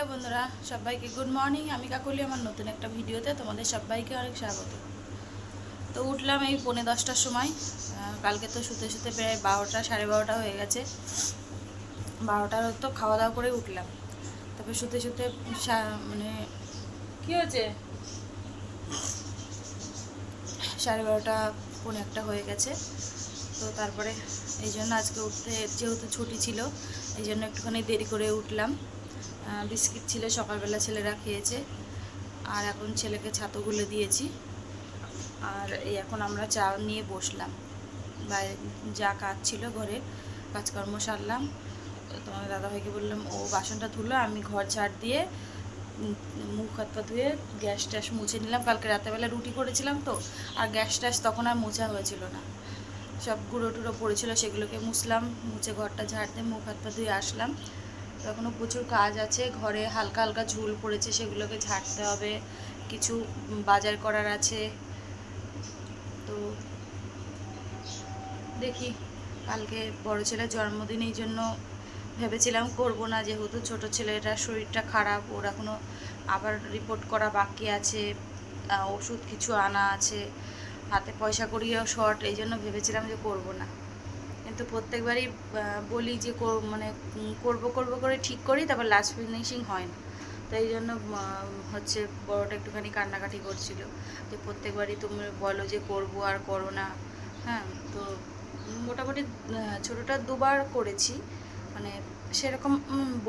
Hello বন্ধুরা, সবাইকে good morning. আমি কাকলি, আমার নতুন একটা ভিডিওতে তোমাদের সবাইকে অনেক স্বাগত। তো উঠলাম এই 10:45টার সময়। কালকে তো শুতে শুতে প্রায় 12টা 12:30 হয়ে গেছে। 12টার তো খাওয়া দাওয়া করে উঠলাম। তারপরে শুতে শুতে মানে কী হয়েছে, 12:30 1:45 হয়ে গেছে। তো তারপরে এই জন্য আজকে উঠতে, যেহেতু ছুটি ছিল, এই জন্য একটুখানি দেরি করে উঠলাম। বিস্কিট ছিল সকালবেলা, ছেলেরা খেয়েছে। আর এখন ছেলেকে ছাতু গুলে দিয়েছি। আর এই এখন আমরা চা নিয়ে বসলাম। বাইরে যা কাজ ছিল ঘরে কাজকর্ম সারলাম। তোমার দাদাভাইকে বললাম ও বাসনটা ধুলো, আমি ঘর ঝাড় দিয়ে মুখ হাত পা ধুয়ে গ্যাস ট্যাস মুছে নিলাম। কালকে রাতেবেলা রুটি করেছিলাম তো, আর গ্যাস ট্যাস তখন আর মোছা হয়েছিল না, সব গুঁড়ো টুড়ো পড়েছিল, সেগুলোকে মুছলাম। মুছে ঘরটা ঝাড় দিয়ে মুখ হাত পা ধুয়ে আসলাম। তো এখনও প্রচুর কাজ আছে ঘরে, হালকা হালকা ঝুল পড়েছে, সেগুলোকে ঝাড়তে হবে। কিছু বাজার করার আছে। তো দেখি, কালকে বড় ছেলের জন্মদিন, এই জন্য ভেবেছিলাম করব না, যেহেতু ছোট ছেলেটার শরীরটা খারাপ, ওর এখনও আবার রিপোর্ট করা বাকি আছে, ওষুধ কিছু আনা আছে, হাতে পয়সা করিও শর্ট, এই জন্য ভেবেছিলাম যে করব না। কিন্তু প্রত্যেকবারই বলি যে মানে করব করব করে ঠিক করি, তারপর লাস্ট ফিনিশিং হয় না। তো এই জন্য হচ্ছে বড়টা একটুখানি কান্নাকাটি করছিল যে প্রত্যেকবারই তুমি বলো যে করব আর করো না। হ্যাঁ, তো মোটামুটি ছোটোটা দুবার করেছি, মানে সেরকম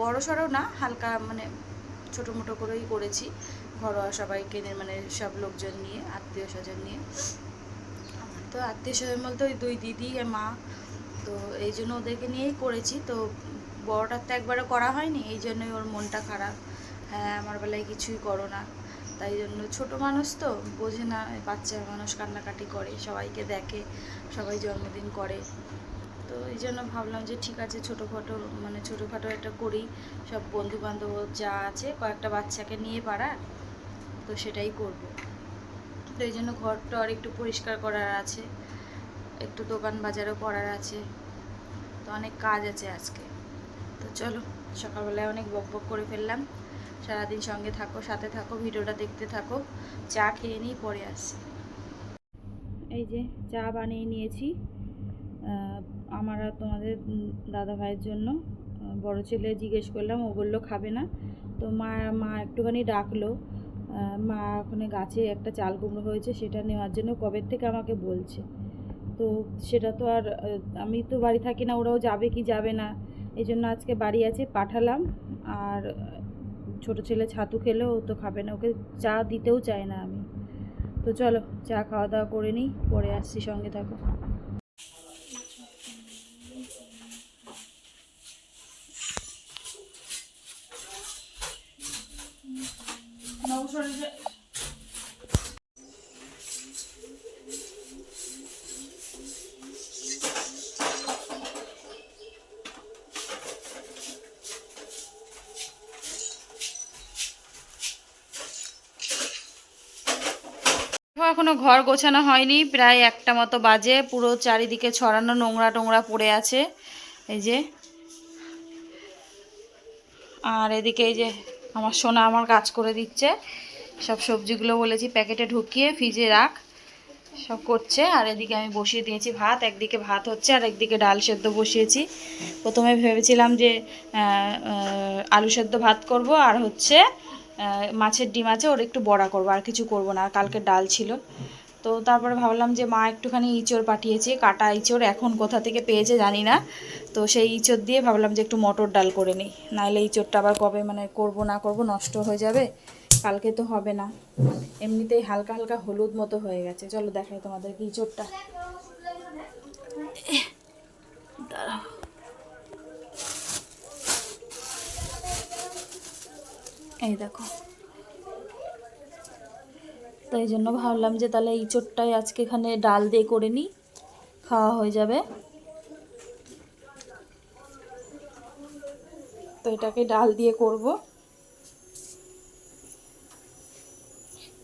বড় সড়ো না, হালকা মানে ছোটো মোটো করেই করেছি, ঘরোয়া সবাইকে মানে সব লোকজন নিয়ে, আত্মীয় স্বজন নিয়ে। তো আত্মীয় স্বজন বলতে ওই 2 দিদি আর মা, তো এই জন্য ওদেরকে নিয়েই করেছি। তো বড়টার তো একবারও করা হয়নি, এই জন্যই ওর মনটা খারাপ। হ্যাঁ, আমার বেলায় কিছুই করো না, তাই জন্য ছোট মানুষ তো বোঝে না, বাচ্চা মানুষ কান্নাকাটি করে, সবাইকে দেখে, সবাই জন্মদিন করে। তো এই জন্য ভাবলাম যে ঠিক আছে, ছোটোখাটো একটা করি, সব বন্ধুবান্ধব যা আছে কয়েকটা বাচ্চাকে নিয়ে পাড়ার, তো সেটাই করব। তো এই জন্য ঘরটা আর একটু পরিষ্কার করার আছে, একটু দোকান বাজারও করার আছে, তো অনেক কাজ আছে আজকে। তো চলো, সকালবেলায় অনেক বক বক করে ফেললাম। সারাদিন সঙ্গে থাকো, সাথে থাকো, ভিডিওটা দেখতে থাকো। চা খেয়ে নিই, পরে আসছি। এই যে চা বানিয়ে নিয়েছি আমার আর তোমাদের দাদা ভাইয়ের জন্য। বড় ছেলে জিজ্ঞেস করলাম, ও বললো খাবে না। তো মা একটুখানি ডাকলো। মা ওখানে গাছে একটা চাল কুমড়ো হয়েছে, সেটা নেওয়ার জন্য কবের থেকে আমাকে বলছে। তো সেটা তো আর আমি তো বাড়ি থাকি না, ওরাও যাবে কি যাবে না, এই জন্য আজকে বাড়ি আছে, পাঠালাম। আর ছোট ছেলে ছাতু খেলেও ও তো খাবে না, ওকে চা দিতেও চায় না আমি। তো চলো, চা খাওয়া দাওয়া করে নিই, পরে আসছি, সঙ্গে থাকো। এখনো ঘর গোছানো হয়নি, প্রায় 1টা মতো বাজে, পুরো চারিদিকে ছড়ানো নোংরা টোংরা পড়ে আছে, এই যে। আর এদিকে এই যে আমার সোনা আমার কাজ করে দিচ্ছে, সব সবজিগুলো বলেছি প্যাকেটে ঢুকিয়ে ফ্রিজে রাখ, সব করছে। আর এদিকে আমি বসিয়ে দিয়েছি ভাত, একদিকে ভাত হচ্ছে আর একদিকে ডাল সেদ্ধ বসিয়েছি। প্রথমে ভেবেছিলাম যে আলু সেদ্ধ ভাত করব, আর হচ্ছে মাছের ডিম আছে, ওর একটু বড়া করব, আর কিছু করব না, আর কালকে ডাল ছিল। তো তারপরে ভাবলাম যে মা একটুখানি ইঁচড় পাঠিয়েছে, কাটা ইঁচড়, এখন কোথা থেকে পেয়েছে জানি না। তো সেই ইঁচড় দিয়ে ভাবলাম যে একটু মটর ডাল করে নিই, নাহলে ইঁচড়টা আবার কবে মানে করব না করব নষ্ট হয়ে যাবে, কালকে তো হবে না। এমনিতেই হালকা হালকা হলুদ মতো হয়ে গেছে। চলো দেখাই তোমাদেরকে ইঁচড়টা। দাঁড়াও, এই দেখো। তো এই জন্য ভাবলাম যে তাহলে ইঁচড়টাই আজকে এখানে ডাল দিয়ে করে নিই, খাওয়া হয়ে যাবে। তো এটাকে ডাল দিয়ে করব,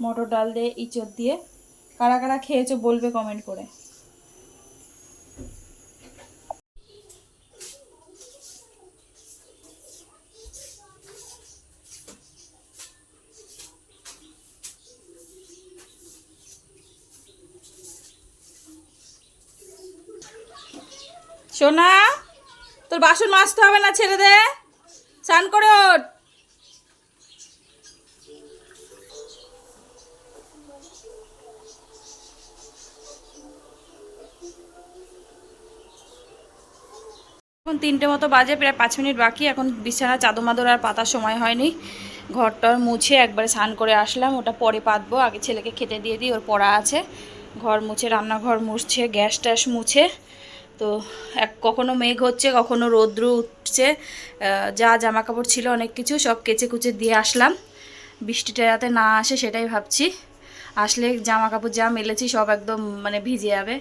মটর ডাল দিয়ে ইঁচড় দিয়ে। কারা কারা খেয়েছো বলবে কমেন্ট করে। সোনা, তোর বাসন মাজতে হবে না, ছেড়ে দে, স্নান করে ওঠ। এখন 3টে মতো বাজে, প্রায় 5 মিনিট বাকি। এখন বিছানা চাদর মাদর আর পাতার সময় হয়নি। ঘরটার মুছে একবারে স্নান করে আসলাম, ওটা পরে পাতবো। আগে ছেলেকে খেতে দিয়ে দিই, ওর পড়া আছে। ঘর মুছে, রান্নাঘর মুছছে, গ্যাস ট্যাস মুছে। তো কখনো মেঘ হচ্ছে, কখনো রৌদ্র উঠছে। যা জামা কাপড় ছিল অনেক কিছু সব কেচে কুচে দিয়ে আসলাম। বৃষ্টিটা যাতে না আসে সেটাই ভাবছি। আসলে জামা কাপড় যা মেলেছি সব একদম মানে ভিজে যাবে,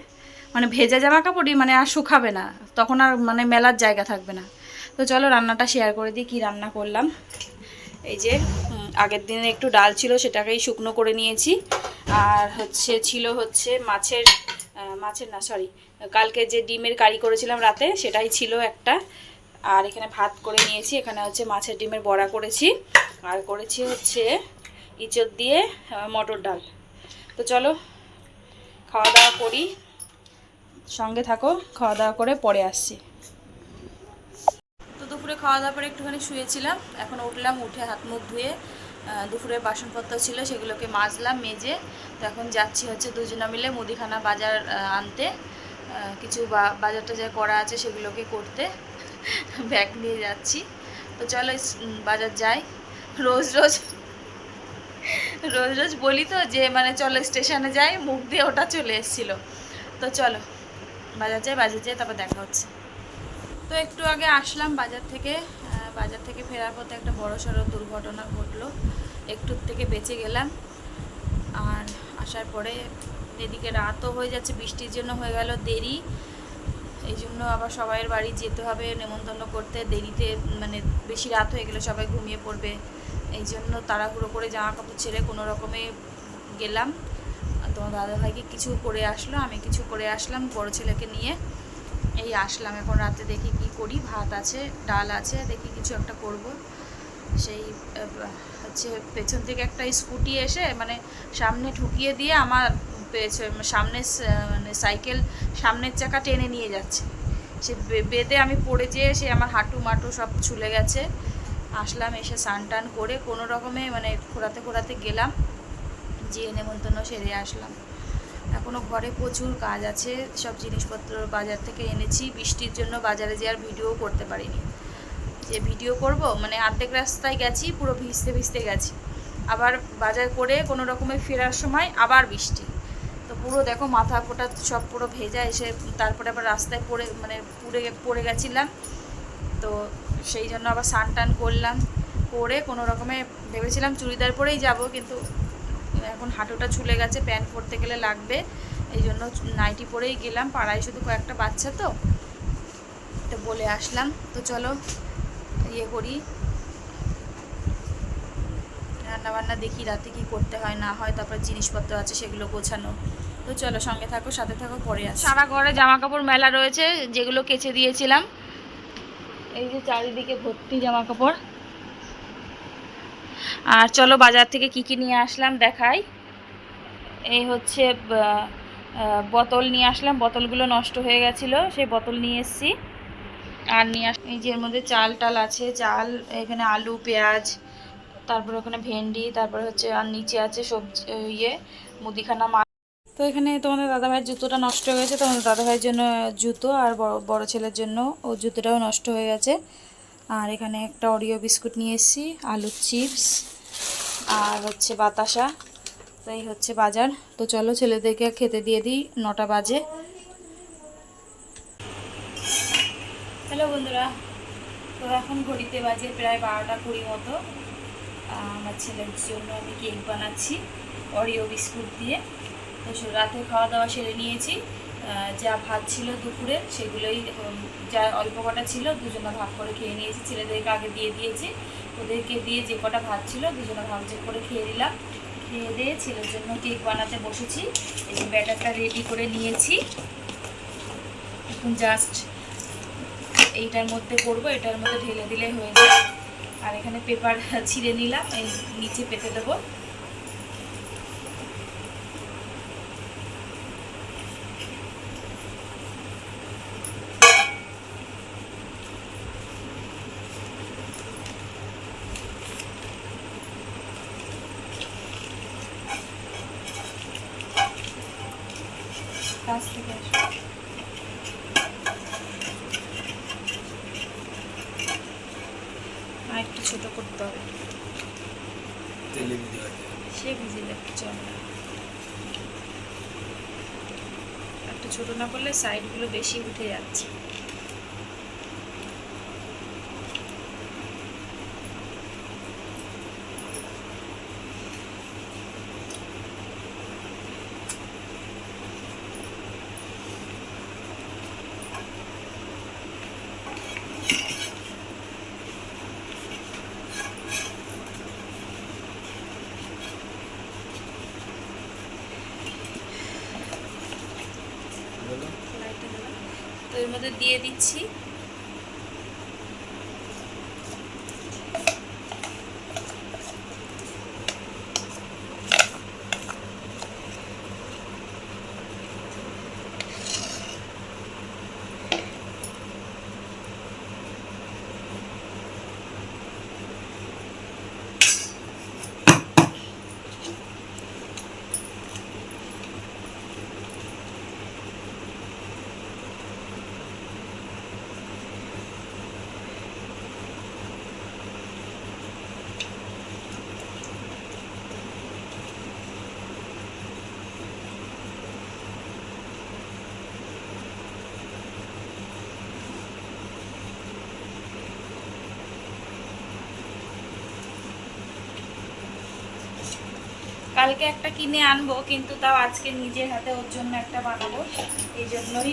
মানে ভেজা জামা কাপড়ই মানে আর শুকাবে না, তখন আর মানে মেলার জায়গা থাকবে না। তো চলো রান্নাটা শেয়ার করে দিই, কী রান্না করলাম। এই যে আগের দিনে একটু ডাল ছিল, সেটাকেই শুকনো করে নিয়েছি। আর ছিল মাছের না সরি, কালকে যে ডিমের কারি করেছিলাম রাতে, সেটাই ছিল একটা। আর এখানে ভাত করে নিয়েছি। এখানে মাছের ডিমের বড়া করেছি। আর করেছি ইঁচড় দিয়ে মটর ডাল। তো চলো খাওয়া দাওয়া করি, সঙ্গে থাকো, খাওয়া দাওয়া করে পরে আসছি। তো দুপুরে খাওয়া দাওয়ার পরে একটুখানি শুয়েছিলাম, এখন উঠলাম, উঠে হাত মুখ ধুয়ে দুপুরে বাসনপত্র ছিল সেগুলোকে মাজলাম, মেজে। তো এখন যাচ্ছি দুজনে মিলে মুদিখানা বাজার আনতে, কিছু বাজার টাজার করা আছে সেগুলোকে করতে। ব্যাগ নিয়ে যাচ্ছি। তো চলো বাজার যাই। রোজ রোজ রোজ রোজ বলি তো যে মানে চলো স্টেশনে যাই, মুখ দিয়ে ওটা চলে এসেছিলো। তো চলো বাজার যাই, তারপর দেখা হচ্ছে। তো একটু আগে আসলাম বাজার থেকে ফেরার পথে একটা বড়সড় দুর্ঘটনা ঘটলো, একটু থেকে বেঁচে গেলাম। আর আসার পরে এদিকে রাতও হয়ে যাচ্ছে, বৃষ্টির জন্য হয়ে গেল দেরি। এই জন্য আবার সবাইয়ের বাড়ি যেতে হবে নেমন্তন্ন করতে, দেরিতে মানে বেশি রাত হয়ে গেলে সবাই ঘুমিয়ে পড়বে। এই জন্য তাড়াহুড়ো করে জামা কাপড় ছেড়ে কোনো রকমে গেলাম। তোমার দাদাভাইকে কিছু করে আসলো, আমি কিছু করে আসলাম বড় ছেলেকে নিয়ে। এই আসলাম, এখন রাতে দেখি কি করি। ভাত আছে, ডাল আছে, দেখি কিছু একটা করব। সেই পেছন থেকে একটা স্কুটি এসে মানে সামনে ঢুকিয়ে দিয়ে আমার সামনে মানে সাইকেল সামনের চাকা টেনে নিয়ে যাচ্ছে। সে বেদে আমি পড়ে যেয়ে সে আমার হাঁটু মাটু সব ছুলে গেছে। আসলাম, এসে স্নান টান করে কোনো রকমে মানে খোঁড়াতে গেলাম, যে নেমন্তন্ন সেরে আসলাম। এখনও ঘরে প্রচুর কাজ আছে, সব জিনিসপত্র বাজার থেকে এনেছি। বৃষ্টির জন্য বাজারে যে আর ভিডিও করতে পারিনি, যে ভিডিও করব মানে অর্ধেক রাস্তায় গেছি, পুরো ভিজতে গেছি। আবার বাজার করে কোনো রকমে ফেরার সময় আবার বৃষ্টি, তো পুরো দেখো মাথা ফোটা সব পুরো ভেজা। এসে তারপরে আবার রাস্তায় পড়ে গেছিলাম। তো সেই জন্য আবার স্নান টান করলাম, করে কোনো রকমে ভেবেছিলাম চুড়িদার পরেই যাব, কিন্তু এখন হাঁটুটা ছুলে গেছে, প্যান্ট পরতে গেলে লাগবে। এই জন্য নাইটি পরেই গেলাম। পাড়ায় শুধু কয়েকটা বাচ্চা তো বলে আসলাম। তো চলো করি, রান্নাবান্না দেখি রাতে কি করতে হয় না হয়, তারপর জিনিসপত্র আছে সেগুলো গোছানো। তো চলো সঙ্গে থাকো, সাথে থাকো, পরে আসি। সারা ঘরে জামা কাপড় মেলা রয়েছে, যেগুলো কেচে দিয়েছিলাম। এই যে চারিদিকে ভর্তি জামা কাপড়। আর চলো বাজার থেকে কি নিয়ে আসলাম দেখাই। এই বোতল নিয়ে আসলাম, বোতলগুলো নষ্ট হয়ে গেছিলো, সেই বোতল নিয়ে এসেছি। আর এই যে এর মধ্যে চাল টাল আছে, চাল, এখানে আলু পেঁয়াজ, তারপরে ওখানে ভেন্ডি, তারপরে আর নিচে আছে সবজি মুদিখানা মাছ। তো এখানে তোমাদের দাদাভাইয়ের জুতোটা নষ্ট হয়ে গেছে, তোমাদের দাদাভাইয়ের জন্য জুতো, আর বড় ছেলের জন্য ও জুতোটাও নষ্ট হয়ে গেছে। আর এখানে একটা অরিও বিস্কুট নিয়ে এসেছি, আলুর চিপস, আর বাতাসা। তো এই বাজার। তো চলো ছেলেদেরকে খেতে দিয়ে দিই, 9টা বাজে। হ্যালো বন্ধুরা, তো এখন ঘড়িতে বাজে প্রায় 12টা 20 মতো। আমার ছেলের জন্য আমি কেক বানাচ্ছি অরিও বিস্কুট দিয়ে। তো রাতে খাওয়া দাওয়া সেরে নিয়েছি, যা ভাত ছিল দুপুরে সেগুলোই, যা অল্প কটা ছিল দুজনে ভাগ করে খেয়ে নিয়েছি। ছেলেদেরকে আগে দিয়ে দিয়েছি, ওদেরকে দিয়ে যে কটা ভাত ছিল দুজনে ভাগ করে খেয়ে দিলাম। খেয়ে দিয়ে ছেলের জন্য কেক বানাতে বসেছি। এই যে ব্যাটারটা রেডি করে নিয়েছি, এখন জাস্ট এইটার মধ্যে করবো, এটার মধ্যে ঢেলে দিলে হয়ে যায়। আর এখানে পেপার ছিঁড়ে নিলাম, এই নিচে পেতে দেবো। কাছ থেকে আর একটু ছোট করতে হবে, সে ভিজে যাবে। চল একটু ছোট না করলে সাইডগুলো বেশি উঠে যাচ্ছে। তো এর মধ্যে দিয়ে দিচ্ছি কালকে একটা কিনে আনবো, কিন্তু তাও আজকে নিজের হাতে ওর জন্য একটা বানাবো, এই জন্যই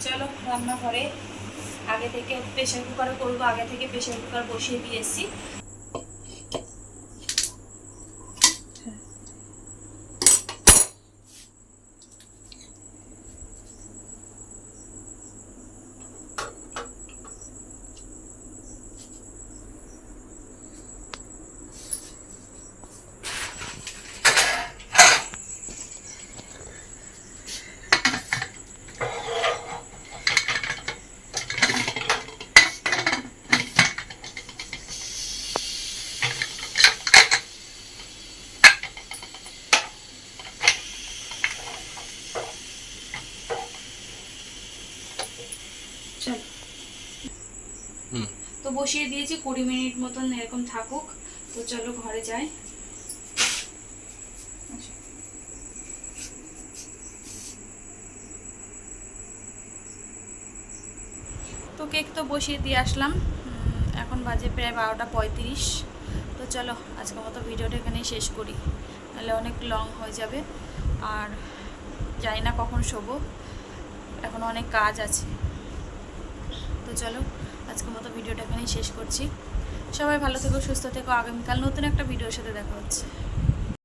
চলো রান্নাঘরে আগে থেকে প্রেসার কুকারে করবো, আগে থেকে প্রেসার কুকার বসিয়ে দিয়েছি। তো বসিয়ে দিয়েছি, 20 মিনিট মতন এরকম থাকুক। তো চলো ঘরে যাই। তো কেক তো বসিয়ে দিয়ে আসলাম, এখন বাজে প্রায় 12:35। তো চলো আজকের মতো ভিডিওটা এখানেই শেষ করি, নাহলে অনেক লং হয়ে যাবে, আর জানি না কখন শোবো, এখন অনেক কাজ আছে। তো চলো আজকের মতো ভিডিওটা এখানেই শেষ করছি। সবাই ভালো থেকো, সুস্থ থেকো, আগামীকাল নতুন একটা ভিডিওর সাথে দেখা হচ্ছে।